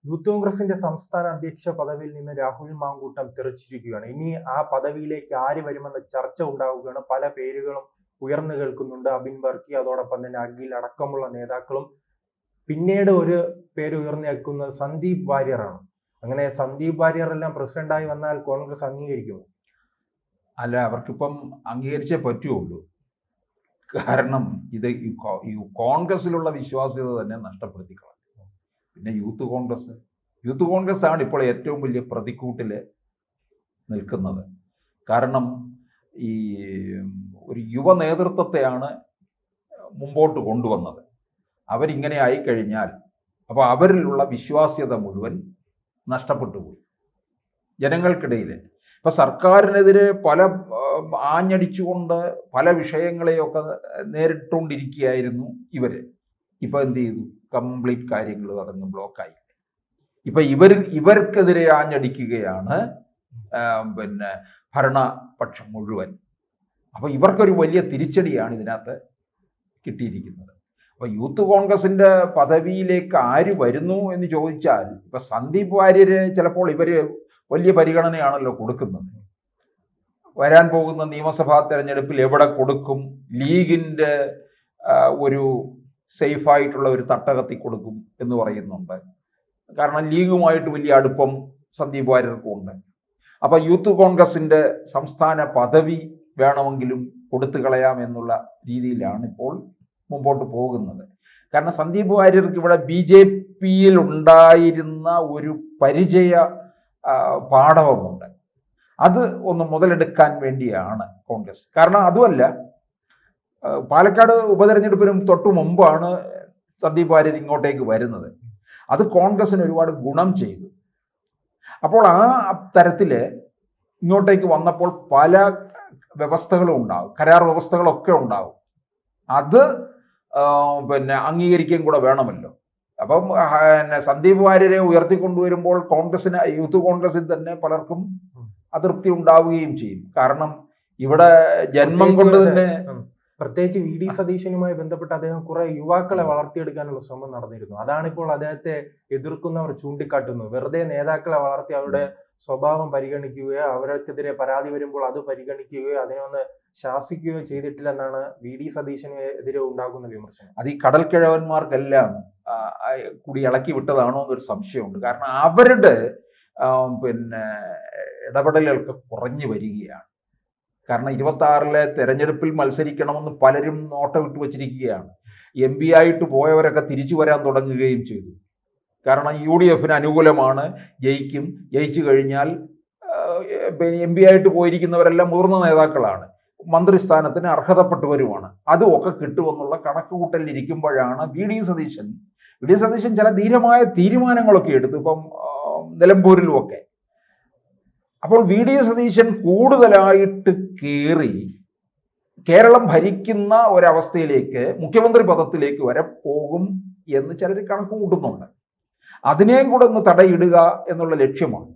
Youth കോൺഗ്രസിന്റെ സംസ്ഥാന അധ്യക്ഷ പദവിയിൽ നിന്ന് രാഹുൽ മാങ്കൂട്ടം തെറിച്ചിരിക്കുകയാണ്. ഇനി ആ പദവിയിലേക്ക് ആര് വരുമെന്ന ചർച്ച ഉണ്ടാവുകയാണ്. പല പേരുകളും ഉയർന്നു കേൾക്കുന്നുണ്ട്. അബിൻ വർക്കി, അതോടൊപ്പം തന്നെ അഖിൽ അടക്കമുള്ള നേതാക്കളും. പിന്നീട് ഒരു പേര് ഉയർന്നു കേൾക്കുന്നത് സന്ദീപ് വാര്യറാണ്. അങ്ങനെ സന്ദീപ് വാര്യർ എല്ലാം പ്രസിഡന്റായി വന്നാൽ കോൺഗ്രസ് അംഗീകരിക്കുമോ? അല്ല, അവർക്കിപ്പം അംഗീകരിച്ചേ പറ്റുള്ളൂ. കാരണം ഇത് കോൺഗ്രസിലുള്ള വിശ്വാസ്യത തന്നെ നഷ്ടപ്പെടുത്തി കളഞ്ഞു. പിന്നെ യൂത്ത് കോൺഗ്രസ് ആണ് ഇപ്പോൾ ഏറ്റവും വലിയ പ്രതിക്കൂട്ടിൽ നിൽക്കുന്നത്. കാരണം ഈ ഒരു യുവ നേതൃത്വത്തെയാണ് മുമ്പോട്ട് കൊണ്ടുവന്നത്. അവരിങ്ങനെ ആയിക്കഴിഞ്ഞാൽ അപ്പോൾ അവരിലുള്ള വിശ്വാസ്യത മുഴുവൻ നഷ്ടപ്പെട്ടു പോയി ജനങ്ങൾക്കിടയിൽ. ഇപ്പം സർക്കാരിനെതിരെ പല ആഞ്ഞടിച്ചുകൊണ്ട് പല വിഷയങ്ങളെയൊക്കെ നേരിട്ടുകൊണ്ടിരിക്കുകയായിരുന്നു ഇവർ. ഇപ്പം എന്ത് ചെയ്തു? കംപ്ലീറ്റ് കാര്യങ്ങൾ അതങ്ങ് ബ്ലോക്കായി. ഇപ്പം ഇവർക്കെതിരെ ആഞ്ഞടിക്കുകയാണ് പിന്നെ ഭരണപക്ഷം മുഴുവൻ. അപ്പോൾ ഇവർക്കൊരു വലിയ തിരിച്ചടിയാണ് ഇതിനകത്ത് കിട്ടിയിരിക്കുന്നത്. അപ്പോൾ യൂത്ത് കോൺഗ്രസിൻ്റെ പദവിയിലേക്ക് ആര് വരുന്നു എന്ന് ചോദിച്ചാൽ ഇപ്പം സന്ദീപ് വാര്യര് ചിലപ്പോൾ ഇവർ വലിയ പരിഗണനയാണല്ലോ കൊടുക്കുന്നത്. വരാൻ പോകുന്ന നിയമസഭാ തെരഞ്ഞെടുപ്പിൽ എവിടെ കൊടുക്കും? ലീഗിൻ്റെ ഒരു സേഫായിട്ടുള്ള ഒരു തട്ടകത്തി കൊടുക്കും എന്ന് പറയുന്നുണ്ട്. കാരണം ലീഗുമായിട്ട് വലിയ അടുപ്പം സന്ദീപ് വാര്യർക്കും ഉണ്ട്. അപ്പോൾ യൂത്ത് കോൺഗ്രസിൻ്റെ സംസ്ഥാന പദവി വേണമെങ്കിലും കൊടുത്തു കളയാം എന്നുള്ള രീതിയിലാണ് ഇപ്പോൾ മുമ്പോട്ട് പോകുന്നത്. കാരണം സന്ദീപ് വാര്യർക്ക് ഇവിടെ BJPയിൽ ഉണ്ടായിരുന്ന ഒരു പരിചയ പാടവമുണ്ട്. അത് ഒന്ന് മുതലെടുക്കാൻ വേണ്ടിയാണ് കോൺഗ്രസ്. കാരണം അതുമല്ല, പാലക്കാട് ഉപതെരഞ്ഞെടുപ്പിനും തൊട്ടു മുമ്പാണ് സന്ദീപ് വാര്യർ ഇങ്ങോട്ടേക്ക് വരുന്നത്. അത് കോൺഗ്രസിന് ഒരുപാട് ഗുണം ചെയ്തു. അപ്പോൾ ആ തരത്തിൽ ഇങ്ങോട്ടേക്ക് വന്നപ്പോൾ പല വ്യവസ്ഥകളും ഉണ്ടാകും, കരാർ വ്യവസ്ഥകളൊക്കെ ഉണ്ടാകും. അത് പിന്നെ അംഗീകരിക്കുകയും കൂടെ വേണമല്ലോ. അപ്പം സന്ദീപ് വാര്യരെ ഉയർത്തിക്കൊണ്ടുവരുമ്പോൾ യൂത്ത് കോൺഗ്രസിൽ തന്നെ പലർക്കും അതൃപ്തി ഉണ്ടാവുകയും ചെയ്യും. കാരണം ഇവിടെ ജന്മം കൊണ്ട് തന്നെ പ്രത്യേകിച്ച് VD സതീശനുമായി ബന്ധപ്പെട്ട് അദ്ദേഹം കുറെ യുവാക്കളെ വളർത്തിയെടുക്കാനുള്ള ശ്രമം നടന്നിരുന്നു. അതാണിപ്പോൾ അദ്ദേഹത്തെ എതിർക്കുന്നവർ ചൂണ്ടിക്കാട്ടുന്നത്. വെറുതെ നേതാക്കളെ വളർത്തി അവരുടെ സ്വഭാവം പരിഗണിക്കുകയോ അവർക്കെതിരെ പരാതി വരുമ്പോൾ അത് പരിഗണിക്കുകയോ അതിനൊന്ന് ശാസിക്കുകയോ ചെയ്തിട്ടില്ലെന്നാണ് VD സതീശനെതിരെ ഉണ്ടാകുന്ന വിമർശനം. അത് ഈ കടൽക്കിഴവന്മാർക്കെല്ലാം കൂടി ഇളക്കി വിട്ടതാണോ എന്നൊരു സംശയമുണ്ട്. കാരണം അവരുടെ പിന്നെ ഇടപെടലുകൾക്ക് കുറഞ്ഞു വരികയാണ്. കാരണം 26-ലെ തെരഞ്ഞെടുപ്പിൽ മത്സരിക്കണമെന്ന് പലരും നോട്ടമിട്ട് വച്ചിരിക്കുകയാണ്. MP ആയിട്ട് പോയവരൊക്കെ തിരിച്ചു വരാൻ തുടങ്ങുകയും ചെയ്തു. കാരണം UDFന് അനുകൂലമാണ്, ജയിച്ചു കഴിഞ്ഞാൽ MP ആയിട്ട് പോയിരിക്കുന്നവരെല്ലാം മുതിർന്ന നേതാക്കളാണ്, മന്ത്രിസ്ഥാനത്തിന് അർഹതപ്പെട്ടവരുമാണ്. അതുമൊക്കെ കിട്ടുമെന്നുള്ള കണക്കുകൂട്ടലിരിക്കുമ്പോഴാണ് VD സതീശൻ ചില ധീരമായ തീരുമാനങ്ങളൊക്കെ എടുത്തു. ഇപ്പം നിലമ്പൂരിലുമൊക്കെ. അപ്പോൾ VD സതീശൻ കൂടുതലായിട്ട് കയറി കേരളം ഭരിക്കുന്ന ഒരവസ്ഥയിലേക്ക്, മുഖ്യമന്ത്രി പദത്തിലേക്ക് വരെ പോകും എന്ന് ചിലർ കണക്ക് കൂട്ടുന്നുണ്ട്. അതിനെയും കൂടെ ഒന്ന് തടയിടുക എന്നുള്ള ലക്ഷ്യമാണ്.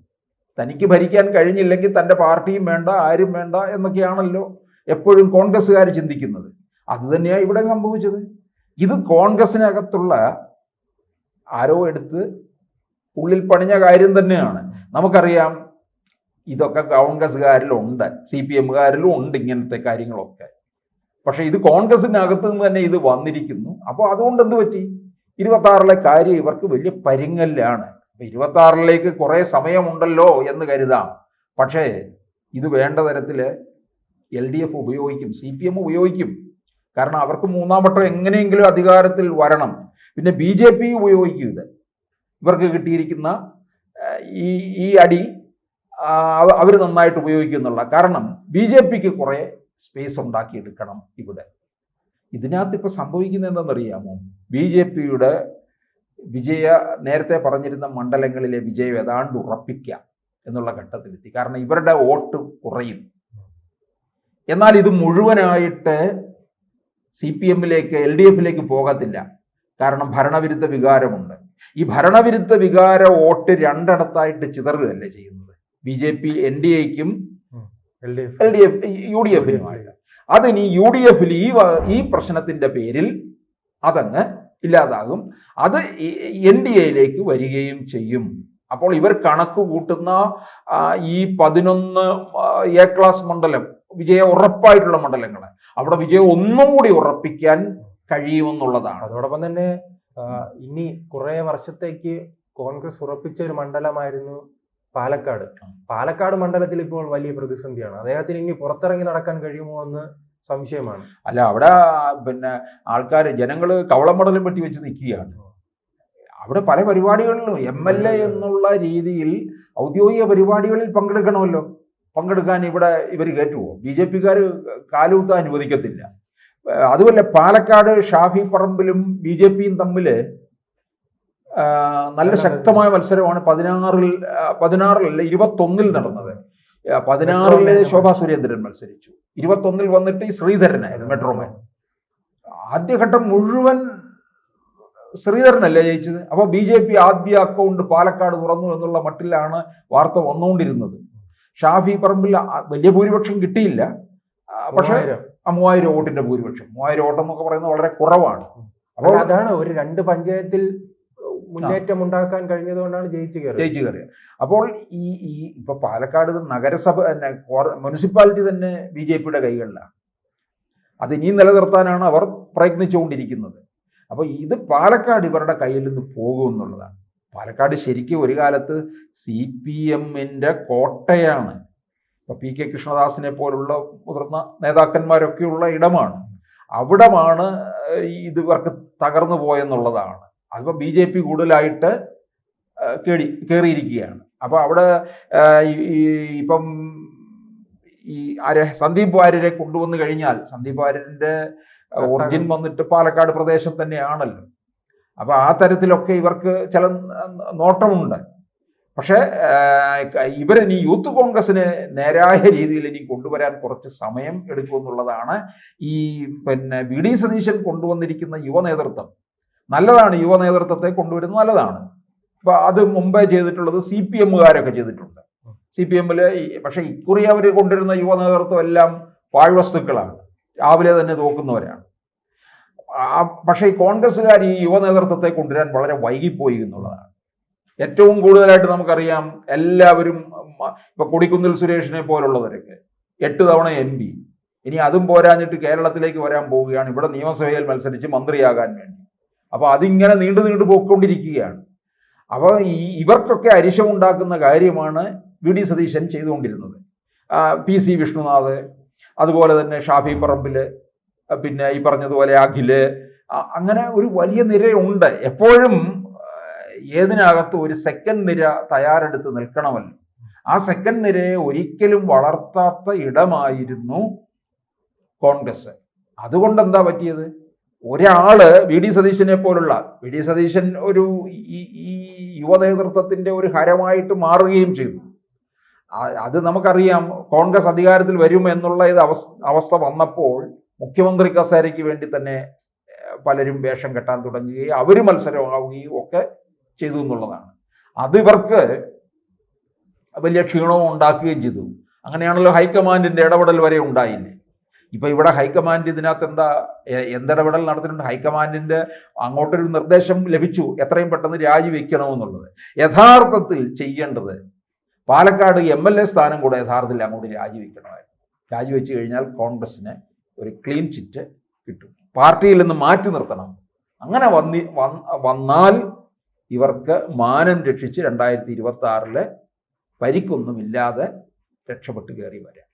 തനിക്ക് ഭരിക്കാൻ കഴിഞ്ഞില്ലെങ്കിൽ തൻ്റെ പാർട്ടിയും വേണ്ട, ആരും വേണ്ട എന്നൊക്കെയാണല്ലോ എപ്പോഴും കോൺഗ്രസ്സുകാർ ചിന്തിക്കുന്നത്. അതുതന്നെയാണ് ഇവിടെ സംഭവിച്ചത്. ഇത് കോൺഗ്രസിനകത്തുള്ള ആരോ എടുത്ത് ഉള്ളിൽ പണിഞ്ഞ കാര്യം തന്നെയാണ്. നമുക്കറിയാം ഇതൊക്കെ കോൺഗ്രസ്സുകാരിലുണ്ട്, CPMകാരിലും ഉണ്ട് ഇങ്ങനത്തെ കാര്യങ്ങളൊക്കെ. പക്ഷെ ഇത് കോൺഗ്രസിനകത്ത് നിന്ന് തന്നെ ഇത് വന്നിരിക്കുന്നു. അപ്പോൾ അതുകൊണ്ട് എന്ത് പറ്റി? 26-ലെ കാര്യം ഇവർക്ക് വലിയ പരിങ്ങല്ലാണ്. 26-ലേക്ക് കുറേ സമയമുണ്ടല്ലോ എന്ന് കരുതാം. പക്ഷേ ഇത് വേണ്ട തരത്തിൽ LDF ഉപയോഗിക്കും, CPM ഉപയോഗിക്കും. കാരണം അവർക്ക് മൂന്നാം വട്ടം എങ്ങനെയെങ്കിലും അധികാരത്തിൽ വരണം. പിന്നെ BJP ഉപയോഗിക്കും. ഇവർക്ക് കിട്ടിയിരിക്കുന്ന ഈ അടി അവർ നന്നായിട്ട് ഉപയോഗിക്കുന്നുള്ള. കാരണം BJPക്ക് കുറേ സ്പേസ് ഉണ്ടാക്കിയെടുക്കണം ഇവിടെ. ഇതിനകത്ത് ഇപ്പോൾ സംഭവിക്കുന്നത് എന്താണെന്നറിയാമോ? BJPയുടെ നേരത്തെ പറഞ്ഞിരുന്ന മണ്ഡലങ്ങളിലെ വിജയം ഏതാണ്ട് ഉറപ്പിക്കാം എന്നുള്ള ഘട്ടത്തിലെത്തി. കാരണം ഇവരുടെ വോട്ട് കുറയും. എന്നാൽ ഇത് മുഴുവനായിട്ട് CPMലേക്ക് LDFലേക്ക് പോകത്തില്ല. കാരണം ഭരണവിരുദ്ധ വികാരമുണ്ട്. ഈ ഭരണവിരുദ്ധ വികാര വോട്ട് രണ്ടിടത്തായിട്ട് ചിതറുകയല്ലേ ചെയ്യുന്നത്. BJP NDAയ്ക്കും UDFനുമായിട്ട്. അതിനി UDFിൽ ഈ പ്രശ്നത്തിൻ്റെ പേരിൽ അതങ്ങ് ഇല്ലാതാകും. അത് NDAയിലേക്ക് വരികയും ചെയ്യും. അപ്പോൾ ഇവർ കണക്ക് കൂട്ടുന്ന ഈ 11 A ക്ലാസ് മണ്ഡലം വിജയം ഉറപ്പായിട്ടുള്ള മണ്ഡലങ്ങൾ, അവിടെ വിജയം ഒന്നും കൂടി ഉറപ്പിക്കാൻ കഴിയുമെന്നുള്ളതാണ്. അതോടൊപ്പം തന്നെ ഇനി കുറെ വർഷത്തേക്ക് കോൺഗ്രസ് ഉറപ്പിച്ച ഒരു മണ്ഡലമായിരുന്നു പാലക്കാട്. പാലക്കാട് മണ്ഡലത്തിൽ ഇപ്പോൾ വലിയ പ്രതിസന്ധിയാണ്. അദ്ദേഹത്തിന് ഇനി പുറത്തിറങ്ങി നടക്കാൻ കഴിയുമോ എന്ന് സംശയമാണ്. അല്ല, അവിടെ പിന്നെ ആൾക്കാർ ജനങ്ങൾ കവളം മടലും വെട്ടി വെച്ച് നിൽക്കുകയാണ്. അവിടെ പല പരിപാടികളിലും MLA എന്നുള്ള രീതിയിൽ ഔദ്യോഗിക പരിപാടികളിൽ പങ്കെടുക്കണമല്ലോ. പങ്കെടുക്കാൻ ഇവിടെ ഇവർ കയറ്റുമോ? BJPക്കാർ കാലൂത്താൻ അനുവദിക്കത്തില്ല. അതുമല്ല, പാലക്കാട് ഷാഫി പറമ്പിലും BJPയും തമ്മിൽ നല്ല ശക്തമായ മത്സരമാണ് 16-ൽ 21 നടന്നത്. 16 ശോഭാ സുരേന്ദ്രൻ മത്സരിച്ചു, 21 വന്നിട്ട് ഈ ശ്രീധരനായിരുന്നു മെട്രോമാൻ. ആദ്യഘട്ടം മുഴുവൻ ശ്രീധരനല്ലേ ജയിച്ചത്. അപ്പോൾ BJP ആദ്യ അക്കൗണ്ട് പാലക്കാട് തുറന്നു എന്നുള്ള മട്ടിലാണ് വാർത്ത വന്നുകൊണ്ടിരുന്നത്. ഷാഫി പറമ്പിൽ വലിയ ഭൂരിപക്ഷം കിട്ടിയില്ല, പക്ഷേ 3000 വോട്ടിന്റെ ഭൂരിപക്ഷം. 3000 വോട്ട് എന്നൊക്കെ പറയുന്നത് വളരെ കുറവാണ്. അപ്പോൾ അതാണ് ഒരു 2 പഞ്ചായത്തിൽ മുന്നേറ്റം ഉണ്ടാക്കാൻ കഴിഞ്ഞതുകൊണ്ടാണ് ജയിച്ചു കയറിയത്. അപ്പോൾ ഈ ഇപ്പൊ പാലക്കാട് നഗരസഭ തന്നെ, മുനിസിപ്പാലിറ്റി തന്നെ BJPയുടെ കൈകളിലാണ്. അത് ഇനിയും നിലനിർത്താനാണ് അവർ പ്രയത്നിച്ചുകൊണ്ടിരിക്കുന്നത്. അപ്പോൾ ഇത് പാലക്കാട് ഇവരുടെ കയ്യിൽ നിന്ന് പോകുമെന്നുള്ളതാണ്. പാലക്കാട് ശരിക്കും ഒരു കാലത്ത് CPMന്റെ കോട്ടയാണ്. ഇപ്പൊ PK കൃഷ്ണദാസിനെ പോലുള്ള മുതിർന്ന നേതാക്കന്മാരൊക്കെയുള്ള ഇടമാണ്. അവിടമാണ് ഇത് ഇവർക്ക് തകർന്നു പോയെന്നുള്ളതാണ്. അതിപ്പോൾ BJP കൂടുതലായിട്ട് കയറിയിരിക്കുകയാണ്. അപ്പോൾ അവിടെ ഇപ്പം ഈ സന്ദീപ് വാര്യരെ കൊണ്ടുവന്നു കഴിഞ്ഞാൽ, സന്ദീപ് വാര്യരുടെ ഒറിജിൻ വന്നിട്ട് പാലക്കാട് പ്രദേശത്ത് തന്നെയാണല്ലോ. അപ്പോൾ ആ തരത്തിലൊക്കെ ഇവർക്ക് ചില നോട്ടമുണ്ട്. പക്ഷേ ഇവരിനി യൂത്ത് കോൺഗ്രസിന് നേരായ രീതിയിൽ ഇനി കൊണ്ടുവരാൻ കുറച്ച് സമയം എടുക്കുമെന്നുള്ളതാണ്. ഈ VD സതീശൻ കൊണ്ടുവന്നിരിക്കുന്ന യുവ നേതൃത്വം നല്ലതാണ്. യുവ നേതൃത്വത്തെ കൊണ്ടുവരുന്നത് നല്ലതാണ്. അപ്പോൾ അത് മുമ്പേ ചെയ്തിട്ടുള്ളത് CPMകാരൊക്കെ ചെയ്തിട്ടുണ്ട്. CPMൽ പക്ഷേ ഇക്കുറി അവർ കൊണ്ടുവരുന്ന യുവ നേതൃത്വം എല്ലാം പാഴ്വസ്തുക്കളാണ്, രാവിലെ തന്നെ തോക്കുന്നവരാണ്. പക്ഷേ ഈ കോൺഗ്രസ്സുകാർ ഈ യുവ നേതൃത്വത്തെ കൊണ്ടുവരാൻ വളരെ വൈകിപ്പോയി എന്നുള്ളതാണ്. ഏറ്റവും കൂടുതലായിട്ട് നമുക്കറിയാം, എല്ലാവരും ഇപ്പൊ കൊടിക്കുന്നിൽ സുരേഷിനെ പോലുള്ളവരൊക്കെ 8 തവണ MP, ഇനി അതും പോരാഞ്ഞിട്ട് കേരളത്തിലേക്ക് വരാൻ പോവുകയാണ്, ഇവിടെ നിയമസഭയിൽ മത്സരിച്ച് മന്ത്രിയാകാൻ വേണ്ടി. അപ്പോൾ അതിങ്ങനെ നീണ്ടു പോയിക്കൊണ്ടിരിക്കുകയാണ്. അപ്പോൾ ഇവർക്കൊക്കെ അരിശമുണ്ടാക്കുന്ന കാര്യമാണ് VD സതീശൻ ചെയ്തുകൊണ്ടിരുന്നത്. PC വിഷ്ണുനാഥ്, അതുപോലെ തന്നെ ഷാഫി പറമ്പിൽ, പിന്നെ ഈ പറഞ്ഞതുപോലെ അഖില്, അങ്ങനെ ഒരു വലിയ നിരയുണ്ട്. എപ്പോഴും ഏതിനകത്ത് ഒരു സെക്കൻഡ് നിര തയ്യാറെടുത്ത് നിൽക്കണമല്ലോ. ആ സെക്കൻഡ് നിരയെ ഒരിക്കലും വളർത്താത്ത ഇടമായിരുന്നു കോൺഗ്രസ്. അതുകൊണ്ട് എന്താ പറ്റിയത്? ഒരാള് VD സതീശനെ പോലുള്ള, VD സതീശൻ ഒരു ഈ യുവ നേതൃത്വത്തിന്റെ ഒരു ഹരമായിട്ട് മാറുകയും ചെയ്തു. അത് നമുക്കറിയാം. കോൺഗ്രസ് അധികാരത്തിൽ വരും എന്നുള്ള അവസ്ഥ വന്നപ്പോൾ മുഖ്യമന്ത്രി കസേരയ്ക്ക് വേണ്ടി തന്നെ പലരും വേഷം കെട്ടാൻ തുടങ്ങുകയും അവർ മത്സരമാവുകയും ഒക്കെ ചെയ്തു എന്നുള്ളതാണ്. അത് ഇവർക്ക് വലിയ ക്ഷീണവും ഉണ്ടാക്കുകയും ചെയ്തു. അങ്ങനെയാണല്ലോ ഹൈക്കമാൻഡിന്റെ ഇടപെടൽ വരെ ഉണ്ടായില്ലേ. ഇപ്പൊ ഇവിടെ ഹൈക്കമാൻഡ് ഇതിനകത്ത് എന്തിടപെടൽ നടത്തിയിട്ടുണ്ട്? ഹൈക്കമാൻഡിന്റെ അങ്ങോട്ടൊരു നിർദ്ദേശം ലഭിച്ചു, എത്രയും പെട്ടെന്ന് രാജിവെക്കണമെന്നുള്ളത്. യഥാർത്ഥത്തിൽ ചെയ്യേണ്ടത് പാലക്കാട് MLA സ്ഥാനം കൂടെ യഥാർത്ഥത്തിൽ അങ്ങോട്ട് രാജിവെക്കണമായിരുന്നു. രാജിവെച്ച് കഴിഞ്ഞാൽ കോൺഗ്രസിന് ഒരു ക്ലീൻ ചിറ്റ് കിട്ടും. പാർട്ടിയിൽ നിന്ന് മാറ്റി നിർത്തണം. അങ്ങനെ വന്നാൽ ഇവർക്ക് മാനം രക്ഷിച്ച് 2026 പരിക്കൊന്നുമില്ലാതെ രക്ഷപ്പെട്ട് കയറി വരാം.